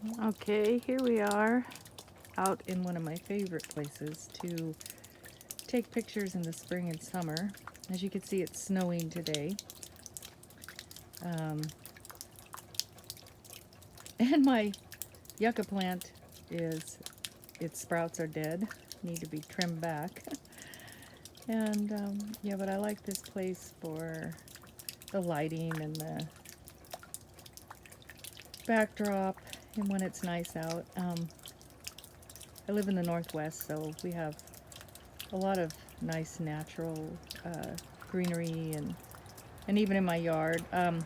Okay, here we are out in one of my favorite places to take pictures in the spring and summer. As you can see, it's snowing today. And my yucca plant its sprouts are dead, need to be trimmed back. And yeah, but I like this place for the lighting and the backdrop and when it's nice out. I live in the Northwest, so we have a lot of nice natural greenery and even in my yard. I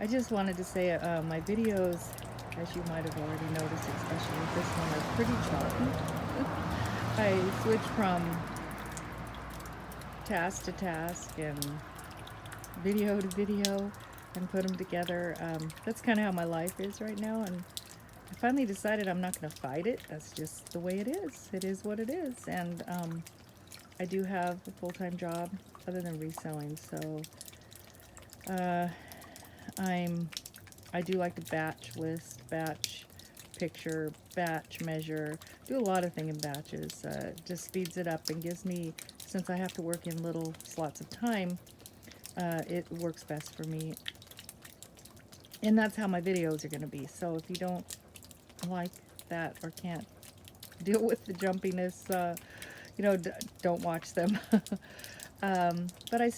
just wanted to say my videos, as you might have already noticed, especially this one, are pretty choppy. I switch from task to task and video to video and put them together. That's kind of how my life is right now, and I finally decided I'm not going to fight it. That's just the way it is. It is what it is. And I do have a full-time job other than reselling, so I do like to batch list, batch picture, batch measure, do a lot of things in batches. Just speeds it up and gives me, since I have to work in little slots of time, it works best for me. And that's how my videos are going to be. So if you don't like that or can't deal with the jumpiness, you know, don't watch them. But I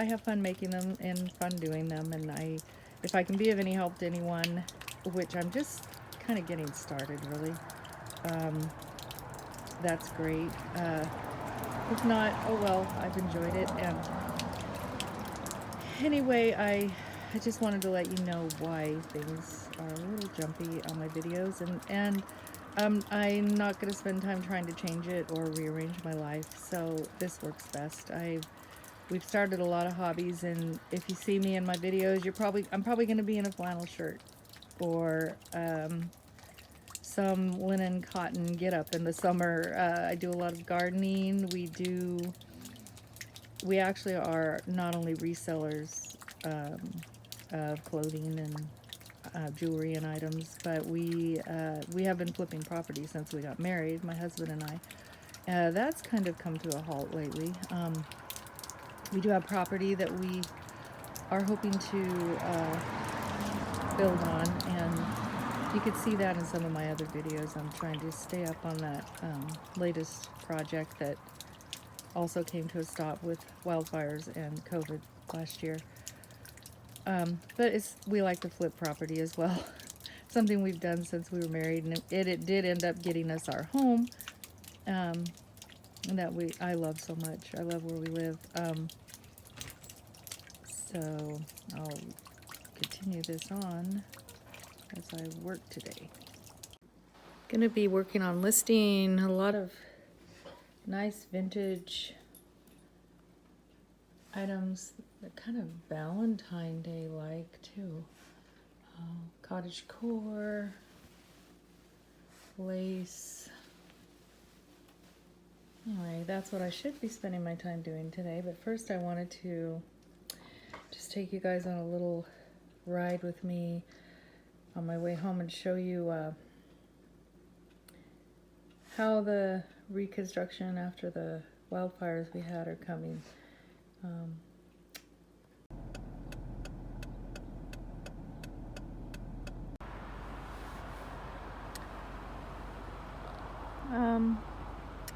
have fun making them and fun doing them, and if I can be of any help to anyone, which I'm just kind of getting started really, that's great. If not, oh well, I've enjoyed it. And anyway, I just wanted to let you know why things are a little jumpy on my videos, and I'm not going to spend time trying to change it or rearrange my life, so this works best. We've started a lot of hobbies, and if you see me in my videos, I'm probably going to be in a flannel shirt or some linen cotton get up in the summer. I do a lot of gardening. We actually are not only resellers of clothing and jewelry and items, but we have been flipping property since we got married, my husband and I. That's kind of come to a halt lately. We do have property that we are hoping to build on, and you could see that in some of my other videos. I'm trying to stay up on that latest project that also came to a stop with wildfires and COVID last year. But we like to flip property as well. Something we've done since we were married, and it did end up getting us our home, that I love so much. I love where we live. So I'll continue this on as I work today. Gonna be working on listing a lot of nice vintage items that kind of Valentine Day like too. Cottage core, lace. Anyway, that's what I should be spending my time doing today, but first I wanted to just take you guys on a little ride with me on my way home and show you how the reconstruction after the wildfires we had are coming.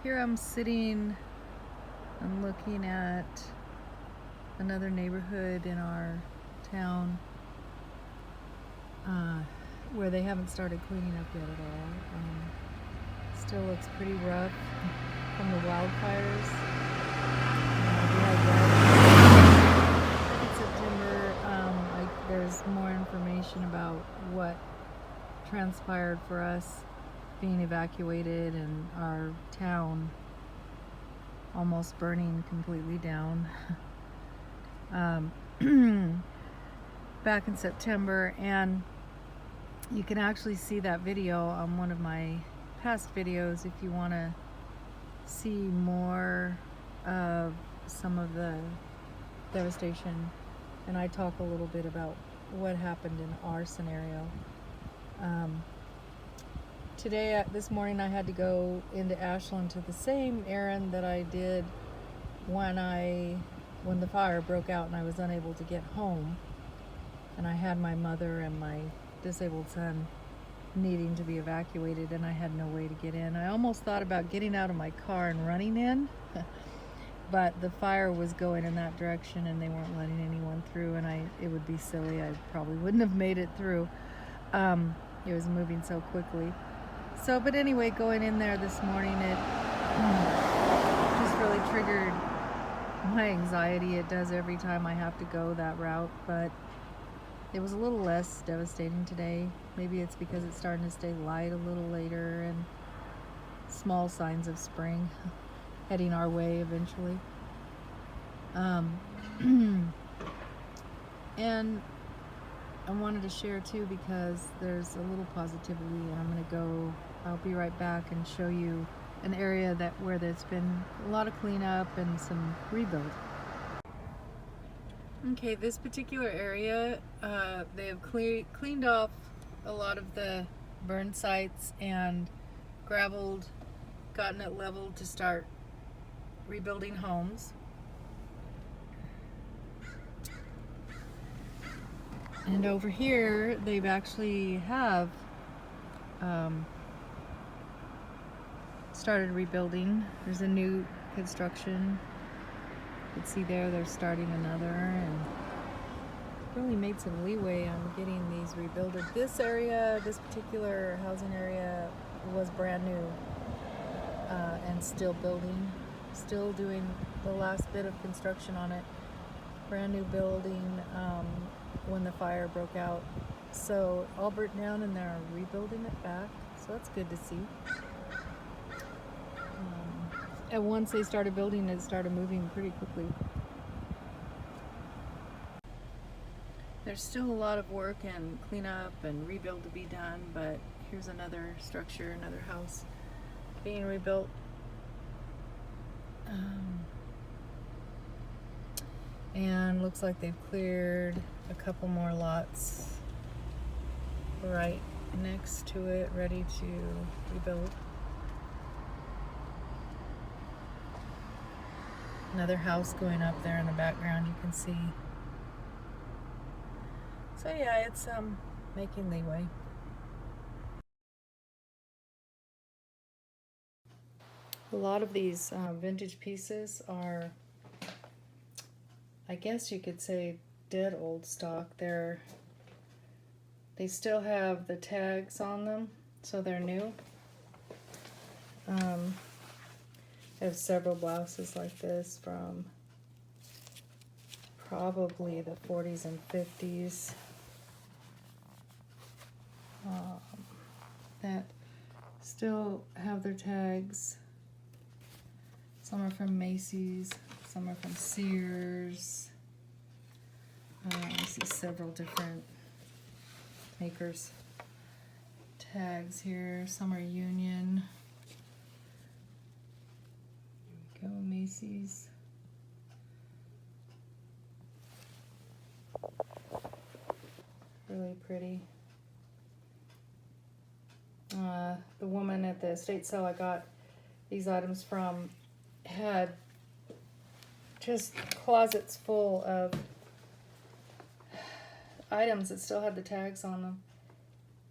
Here I'm sitting and looking at another neighborhood in our town where they haven't started cleaning up yet at all. Still looks pretty rough from the wildfires. In September, there's more information about what transpired for us being evacuated and our town almost burning completely down back in September. And you can actually see that video on one of my past videos if you want to see more of some of the devastation, and I talk a little bit about what happened in our scenario. Today, this morning, I had to go into Ashland to the same errand that I did when the fire broke out and I was unable to get home. And I had my mother and my disabled son needing to be evacuated, and I had no way to get in. I almost thought about getting out of my car and running in, but the fire was going in that direction and they weren't letting anyone through, and it would be silly. I probably wouldn't have made it through. It was moving so quickly. So, but anyway, going in there this morning, it just really triggered my anxiety. It does every time I have to go that route, but it was a little less devastating today. Maybe it's because it's starting to stay light a little later and small signs of spring heading our way eventually. And I wanted to share too because there's a little positivity, and I'll be right back and show you an area where there's been a lot of cleanup and some rebuild. Okay, this particular area, they have cleaned off a lot of the burn sites and gravelled, gotten it leveled to start rebuilding homes. And over here, they've actually have started rebuilding. There's a new construction. You can see there, they're starting another, and really made some leeway on getting these rebuilded. This area, this particular housing area, was brand new and still building, still doing the last bit of construction on it. Brand new building when the fire broke out. So all burnt down and they're rebuilding it back. So that's good to see. And once they started building, it started moving pretty quickly. There's still a lot of work and cleanup and rebuild to be done, but here's another structure, another house being rebuilt. And looks like they've cleared a couple more lots right next to it, ready to rebuild. Another house going up there in the background, you can see. So yeah, it's making leeway. A lot of these vintage pieces are, I guess you could say, dead old stock. They still have the tags on them, so they're new. I have several blouses like this from probably the 40s and 50s that still have their tags. Some are from Macy's, some are from Sears. I see several different makers' tags here. Some are Union. Here we go, Macy's. Really pretty. The woman at the estate sale I got these items from had just closets full of items that still had the tags on them,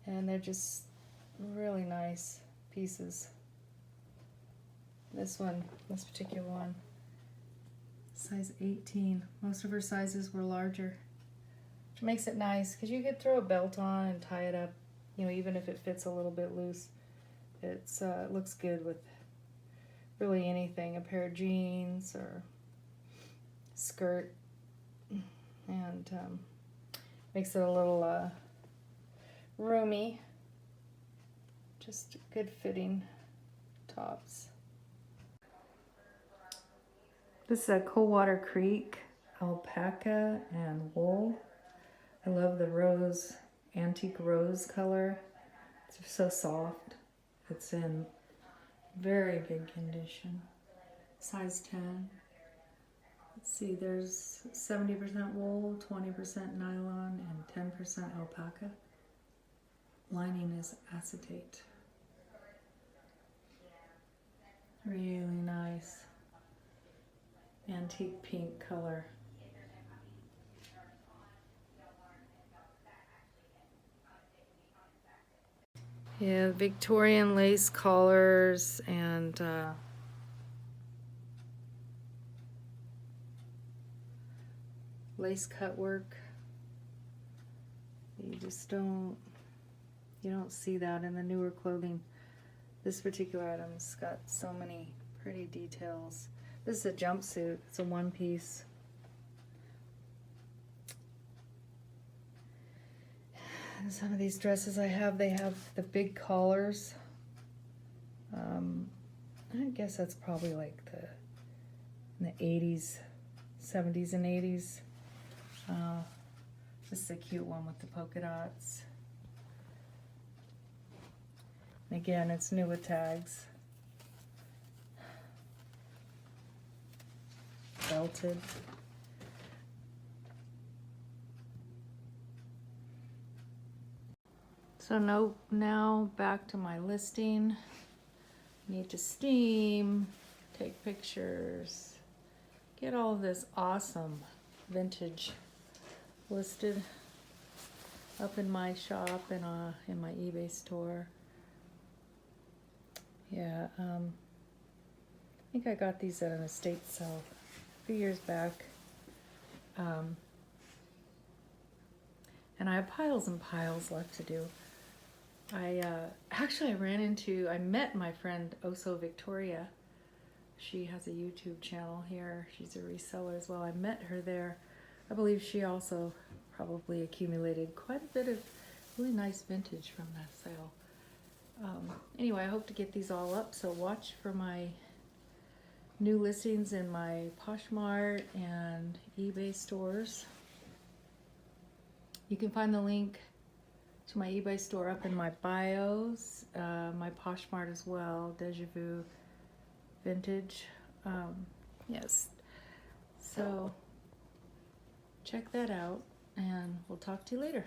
and they're just really nice pieces. This particular one, size 18. Most of her sizes were larger, which makes it nice because you could throw a belt on and tie it up, even if it fits a little bit loose. It looks good with really anything, a pair of jeans or skirt, and makes it a little roomy. Just good fitting tops. This is a Coldwater Creek alpaca and wool. I love the rose, antique rose color. It's so soft. It's in very good condition. Size 10. Let's see, there's 70% wool, 20% nylon, and 10% alpaca. lining is acetate. Really nice antique pink color. Yeah, Victorian lace collars and lace cut work. You just don't see that in the newer clothing. This particular item's got so many pretty details. This is a jumpsuit. It's a one piece. And some of these dresses I have, they have the big collars. I guess that's probably like in the 80s, 70s and 80s. This is a cute one with the polka dots. And again, it's new with tags. Belted. So now back to my listing. Need to steam, take pictures, get all of this awesome vintage listed up in my shop and in my eBay store. Yeah, I think I got these at an estate sale a few years back. And I have piles and piles left to do. I met my friend Oso Victoria. She has a YouTube channel here. She's a reseller as well. I met her there. I believe she also probably accumulated quite a bit of really nice vintage from that sale. Anyway, I hope to get these all up, so watch for my new listings in my Poshmark and eBay stores. You can find the link to my eBay store up in my bios, my Poshmark as well, Deja Vu Vintage. Yes, so check that out, and we'll talk to you later.